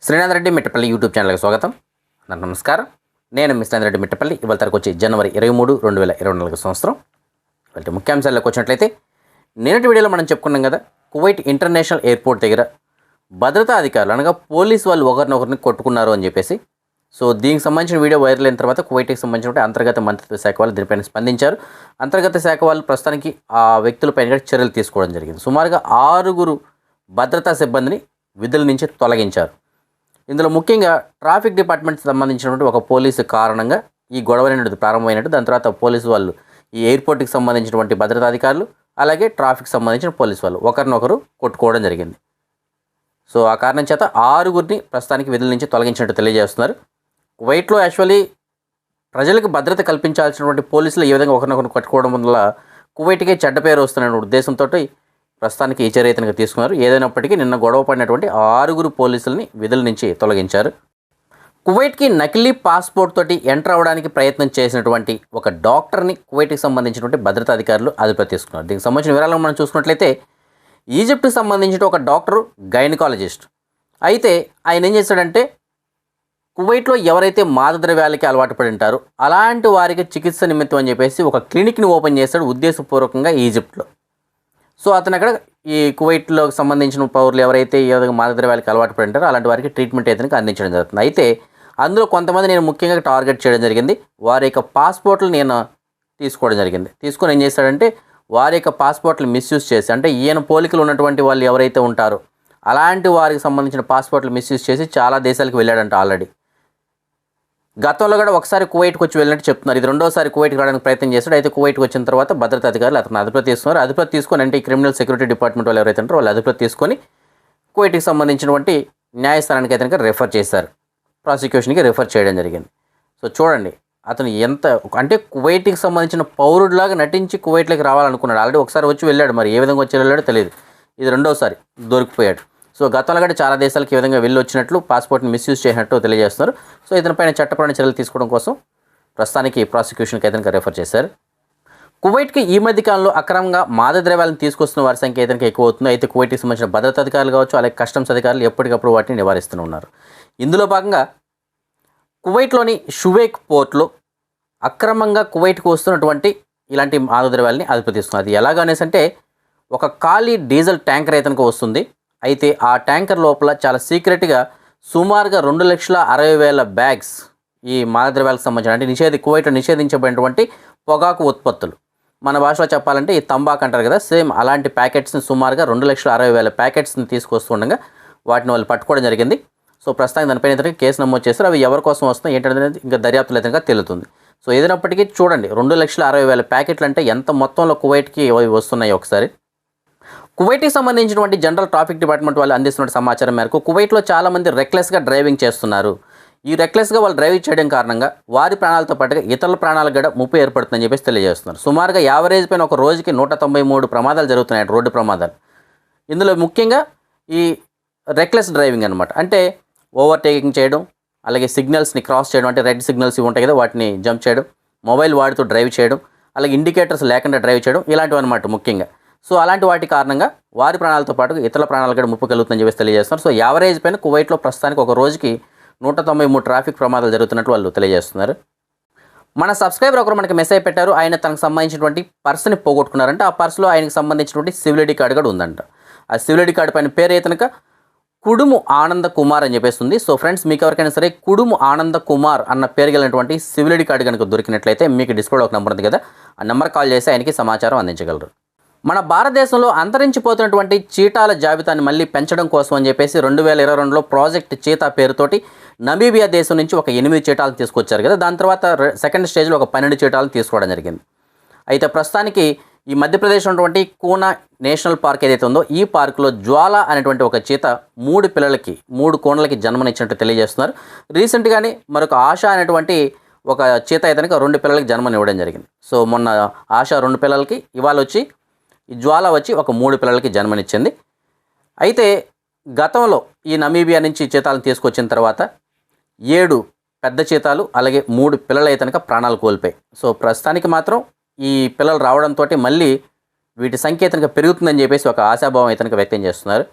Srinath Reddy Mittapalli YouTube ఛానల్కి స్వాగతం. నమస్కారం. నేను మీ శ్రీనాథ్ రెడ్డి మిట్టపల్లి. ఇవాళ తరకు వచ్చి జనవరి 23, 2024 సంవత్సరం. ఇవాళ ముఖ్యాంశాల్లోకి వచ్చినట్లయితే నేటి వీడియోలో మనం చెప్పుకున్నాం కదా, కువైట్ ఇంటర్నేషనల్ ఎయిర్పోర్ట్ దగ్గర భద్రతా అధికారులు అనగా పోలీసు వాళ్ళు ఒకరినొకరిని కొట్టుకున్నారు అని చెప్పేసి. సో దీనికి సంబంధించిన వీడియో వైరల్ అయిన తర్వాత కువైట్కి సంబంధించిన అంతర్గత మంత్రిత్వ శాఖ వాళ్ళు దీనిపైన స్పందించారు. అంతర్గత శాఖ వాళ్ళు ప్రస్తుతానికి ఆ వ్యక్తులపైన చర్యలు తీసుకోవడం జరిగింది. సుమారుగా 6 భద్రతా సిబ్బందిని విధుల నుంచి తొలగించారు. ఇందులో ముఖ్యంగా ట్రాఫిక్ డిపార్ట్మెంట్కి సంబంధించినటువంటి ఒక పోలీసు కారణంగా ఈ గొడవ అనేది ప్రారంభమైనట్టు. దాని తర్వాత పోలీసు వాళ్ళు ఈ ఎయిర్పోర్ట్కి సంబంధించినటువంటి భద్రతాధికారులు అలాగే ట్రాఫిక్ సంబంధించిన పోలీసు వాళ్ళు ఒకరినొకరు కొట్టుకోవడం జరిగింది. సో ఆ కారణం చేత 6 ప్రస్తుతానికి విధుల నుంచి తొలగించినట్టు తెలియజేస్తున్నారు. కువైట్లో యాక్చువల్లీ ప్రజలకు భద్రత కల్పించాల్సినటువంటి పోలీసులు ఈ విధంగా ఒకరినొకరు కొట్టుకోవడం వల్ల కువైట్కే చెడ్డ పేరు వస్తున్న ఉద్దేశంతో ప్రస్తుతానికి ఈ చర్యతనగా తీసుకున్నారు. ఏదైనప్పటికీ నిన్న గొడవ పడినటువంటి 6 పోలీసులని విధుల నుంచి తొలగించారు. కువైట్కి నకిలీ పాస్పోర్ట్ తోటి ఎంటర్ అవ్వడానికి ప్రయత్నం చేసినటువంటి ఒక డాక్టర్ని కువైట్కి సంబంధించినటువంటి భద్రతా అధికారులు అదుపులో తీసుకున్నారు. దీనికి సంబంధించిన వివరాలను మనం చూసుకున్నట్లయితే ఈజిప్ట్కి సంబంధించిన ఒక డాక్టరు గైనకాలజిస్ట్ అయితే ఆయన ఏం చేశాడంటే కువైట్లో ఎవరైతే మాదద్రవ్యాలకి అలవాటు పడి ఉంటారో అలాంటి వారికి చికిత్స నిమిత్తం అని చెప్పేసి ఒక క్లినిక్ని ఓపెన్ చేశాడు ఉద్దేశపూర్వకంగా ఈజిప్ట్లో. సో అతను అక్కడ ఈ కువైట్లో సంబంధించిన పౌరులు ఎవరైతే ఏ విధంగా మాదద్రవ్యాలకి అలవాటు పడి ఉంటారో అలాంటి వారికి ట్రీట్మెంట్ అయితే అందించడం జరుగుతుంది. అయితే అందులో కొంతమంది నేను ముఖ్యంగా టార్గెట్ చేయడం జరిగింది. వారి యొక్క పాస్పోర్ట్లు నేను తీసుకోవడం జరిగింది. తీసుకొని ఏం చేశాడంటే వారి యొక్క పాస్పోర్ట్లు మిస్యూజ్ చేసి, అంటే ఈయన పోలికలు ఉన్నటువంటి వాళ్ళు ఎవరైతే ఉంటారో అలాంటి వారికి సంబంధించిన పాస్పోర్ట్లు మిస్యూజ్ చేసి చాలా దేశాలకు వెళ్ళాడంట. ఆల్రెడీ గతంలో కూడా ఒకసారి కువైట్కి వచ్చి వెళ్ళినట్టు చెప్తున్నారు. ఇది రెండోసారి కువైట్కి రావడానికి ప్రయత్నం చేస్తాడు. అయితే కువైట్కి వచ్చిన తర్వాత భద్రతా అధికారులు అతను అదుపులో తీసుకున్నారు. అదుపులో తీసుకొని అంటే ఈ క్రిమినల్ సెక్యూరిటీ డిపార్ట్మెంట్ వాళ్ళు ఎవరైతే ఉంటారో వాళ్ళు అదుపులో తీసుకొని కువైట్కి సంబంధించినటువంటి న్యాయస్థానానికి అయితే రెఫర్ చేశారు. ప్రాసిక్యూషన్కి రెఫర్ చేయడం జరిగింది. సో చూడండి అతను ఎంత అంటే కువైట్కి సంబంధించిన పౌరుడిలాగా నటించి కువైట్లోకి రావాలనుకున్నాడు. ఆల్రెడీ ఒకసారి వచ్చి వెళ్ళాడు, మరి ఏ విధంగా వచ్చి వెళ్ళాడో తెలియదు. ఇది రెండోసారి దొరికిపోయాడు. సో గతంలో కూడా చాలా దేశాలకు ఈ విధంగా వెళ్ళి వచ్చినట్లు పాస్పోర్ట్ని మిస్యూజ్ చేసినట్టు తెలియజేస్తున్నారు. సో ఇతనిపైన చట్టపరమైన చర్యలు తీసుకోవడం కోసం ప్రస్తుతానికి ప్రాసిక్యూషన్కి అయితే రెఫర్ చేశారు. కువైట్కి ఈ మధ్య కాలంలో అక్రమంగా మాదద్రవ్యాలను తీసుకొస్తున్న వారి సంఖ్య అయితే ఎక్కువ అవుతుంది. అయితే కువైట్కి సంబంధించిన భద్రతా అధికారులు కావచ్చు అలాగే కస్టమ్స్ అధికారులు ఎప్పటికప్పుడు వాటిని నివారిస్తూ ఉన్నారు. ఇందులో భాగంగా కువైట్లోని షువేక్ పోర్ట్లో అక్రమంగా కువైట్కి వస్తున్నటువంటి ఇలాంటి మాదద్రవ్యాలని అదుపు తీస్తున్నారు. అది ఎలాగనేసి అంటే ఒక ఖాళీ డీజిల్ ట్యాంకర్ అయితే వస్తుంది. అయితే ఆ ట్యాంకర్ లోపల చాలా సీక్రెట్గా సుమారుగా 2,60,000 బ్యాగ్స్ ఈ మాదద్రవ్యాలకు సంబంధించిన అంటే కువైట్లో నిషేధించబడినటువంటి పొగాకు ఉత్పత్తులు, మన భాషలో చెప్పాలంటే ఈ తంబాకు అంటారు కదా, సేమ్ అలాంటి ప్యాకెట్స్ని సుమారుగా 2,60,000 ప్యాకెట్స్ని తీసుకొస్తుండగా వాటిని వాళ్ళు పట్టుకోవడం జరిగింది. సో ప్రస్తుతానికి దానిపైన కేసు నమోదు చేస్తారు. అవి ఎవరి కోసం వస్తున్నాయి ఏంటనేది ఇంకా దర్యాప్తులు అయితే తెలుస్తుంది. సో ఏదైనప్పటికీ చూడండి 2,60,000 ప్యాకెట్లు అంటే ఎంత మొత్తంలో కువైట్కి వస్తున్నాయి ఒకసారి. కువైట్కి సంబంధించినటువంటి జనరల్ ట్రాఫిక్ డిపార్ట్మెంట్ వాళ్ళు అందిస్తున్న సమాచారం మేరకు కువైట్లో చాలామంది రెక్లెస్గా డ్రైవింగ్ చేస్తున్నారు. ఈ రెక్లెస్గా వాళ్ళు డ్రైవింగ్ చేయడం కారణంగా వారి ప్రాణాలతో పాటుగా ఇతరుల ప్రాణాలకు కూడా ముప్పు ఏర్పడుతుందని చెప్పేసి తెలియజేస్తున్నారు. సుమారుగా యావరేజ్ పైన ఒక రోజుకి 193 ప్రమాదాలు జరుగుతున్నాయి, రోడ్డు ప్రమాదాలు. ఇందులో ముఖ్యంగా ఈ రెక్లెస్ డ్రైవింగ్ అనమాట. అంటే ఓవర్టేకింగ్ చేయడం, అలాగే సిగ్నల్స్ని క్రాస్ చేయడం, అంటే రెడ్ సిగ్నల్స్ ఇవి ఉంటాయి కదా వాటిని జంప్ చేయడం, మొబైల్ వాడుతూ డ్రైవ్ చేయడం, అలాగే ఇండికేటర్స్ లేకుండా డ్రైవ్ చేయడం, ఇలాంటివి అనమాట ముఖ్యంగా. సో అలాంటి వాటి కారణంగా వారి ప్రాణాలతో పాటు ఇతరుల ప్రాణాలు కూడా ముప్పు కలుగుతుందని చెప్పేసి తెలియజేస్తున్నారు. సో యావరేజ్ పైన కువైట్లో ప్రస్తుతానికి ఒక రోజుకి 193 ట్రాఫిక్ ప్రమాదాలు జరుగుతున్నట్టు వాళ్ళు తెలియజేస్తున్నారు. మన సబ్స్క్రైబర్ ఒకరు మనకి మెసేజ్ పెట్టారు. ఆయన తనకు సంబంధించినటువంటి పర్స్ని పోగొట్టుకున్నారంటే ఆ పర్సులో ఆయనకు సంబంధించినటువంటి సివిల్ ఐడి కార్డు కూడా ఉందంట. ఆ సివిల్ ఐడి కార్డు పైన పేరు అయితే కనుక కుడుము ఆనంద కుమార్ అని చెప్పేసి ఉంది. సో ఫ్రెండ్స్, మీకు ఎవరికైనా సరే కుడుము ఆనంద కుమార్ అన్న పేరు కలిగినటువంటి సివిల్ ఐడి కార్డు కనుక దొరికినట్లయితే మీకు డిస్ప్లేలో ఒక నెంబర్ ఉంది కదా, ఆ నెంబర్ కాల్ చేసి ఆయనకి సమాచారం అందించగలరు. మన భారతదేశంలో అంతరించిపోతున్నటువంటి చీటాల జాబితాని మళ్ళీ పెంచడం కోసం అని చెప్పేసి 2022లో ప్రాజెక్ట్ చీతా పేరుతోటి నమీబియా దేశం నుంచి ఒక 8 చీటాలను తీసుకొచ్చారు కదా. దాని తర్వాత సెకండ్ స్టేజ్లో ఒక 12 చీటాలను తీసుకోవడం జరిగింది. అయితే ప్రస్తుతానికి ఈ మధ్యప్రదేశ్ ఉన్నటువంటి కూనా నేషనల్ పార్క్ ఏదైతే ఉందో ఈ పార్కులో జ్వాల అనేటువంటి ఒక చీత 3 కోణలకి జన్మనిచ్చినట్టు తెలియజేస్తున్నారు. రీసెంట్గానే మరొక ఆశ అనేటువంటి ఒక చీత అయితే 2 పిల్లలకి జన్మనివ్వడం జరిగింది. సో మొన్న ఆశ 2 పిల్లలకి, ఇవాళ వచ్చి ఈ జ్వాల వచ్చి ఒక 3 పిల్లలకి జన్మనిచ్చింది. అయితే గతంలో ఈ నమీబియా నుంచి చీతాలను తీసుకొచ్చిన తర్వాత 7 పెద్ద చీతాలు అలాగే 3 పిల్లలు అయితే ప్రాణాలు కోల్పోయాయి. సో ప్రస్తుతానికి మాత్రం ఈ పిల్లలు రావడంతో మళ్ళీ వీటి సంఖ్య అయితే పెరుగుతుందని చెప్పేసి ఒక ఆశాభావం అయితే వ్యక్తం చేస్తున్నారు.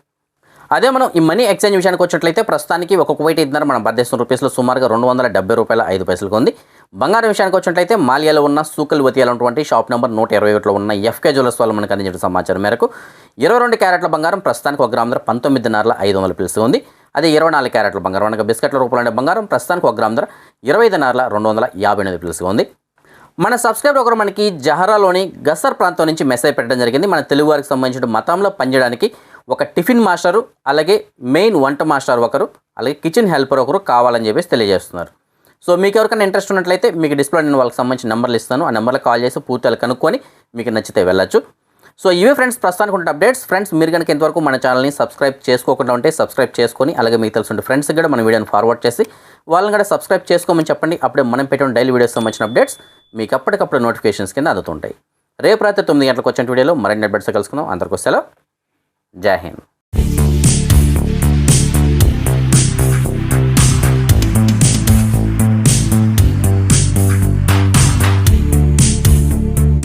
అదే మనం ఈ మనీ ఎక్స్చేంజ్ విషయానికి వచ్చినట్లయితే ప్రస్తుతానికి ఒక కువైట్ దినార్ మన భారతదేశం రూపీస్లో సుమారుగా $270.05 ఉంది. బంగారం విషయానికి వచ్చినట్లయితే మాలియాలో ఉన్న సూకల్ వతియాలో ఉన్నటువంటి షాప్ నెంబర్ 121లో ఉన్న ఎఫ్కే జ్యువెలర్స్ వాళ్ళు మనకు అందించిన సమాచారం మేరకు 22 క్యారెట్ల బంగారం ప్రస్తుతానికి 1 గ్రాము ధర $19.500 ఉంది. అదే 24 క్యారెట్ల బంగారం అనగా బిస్కెట్ల రూపంలో ఉండే బంగారం ప్రస్తుతానికి 1 గ్రాము ధర $25.258 ఉంది. మన సబ్స్క్రైబర్ ఒకరు మనకి జహరాలోని గసర్ ప్రాంతం నుంచి మెసేజ్ పెట్టడం జరిగింది. మన తెలుగు వారికి సంబంధించిన మతంలో పనిచేయడానికి ఒక టిఫిన్ మాస్టరు, అలాగే మెయిన్ వంట మాస్టర్ ఒకరు, అలాగే కిచెన్ హెల్పర్ ఒకరు కావాలని చెప్పేసి తెలియజేస్తున్నారు. సో మీకు ఎవరికైనా ఇంట్రెస్ట్ ఉన్నట్లయితే మీకు డిస్ప్లే నేను వాళ్ళకి సంబంధించిన నెంబర్లు ఇస్తాను. ఆ నెంబర్లో కాల్ చేసి పూర్తిగా కనుక్కొని మీకు నచ్చితే వెళ్ళచ్చు. సో ఇవే ఫ్రెండ్స్ ప్రస్తుతానికి ఉన్న అప్డేట్స్. ఫ్రెండ్స్ మీరు కనుక ఇంతవరకు మన ఛానల్ని సబ్స్క్రైబ్ చేసుకోకుండా ఉంటే సబ్స్క్రైబ్ చేసుకొని, అలాగే మీకు తెలిసిన ఫ్రెండ్స్కి కూడా మన వీడియోని ఫార్వర్డ్ చేసి వాళ్ళని కూడా సబ్స్క్రైబ్ చేసుకోమని చెప్పండి. అప్పుడే మనం పెట్టిన డైలీ వీడియోస్ సంబంధించిన అప్డేట్స్ మీకు అప్పటికప్పుడు నోటిఫికేషన్స్ కింద అందుతుంటాయి. రేపు రాత్రి 9 గంటలకు వచ్చిన వీడియోలో మరిన్ని అప్డేట్స్ కలుసుకుందాం. అందరికీ సెలవు. జై హింద్.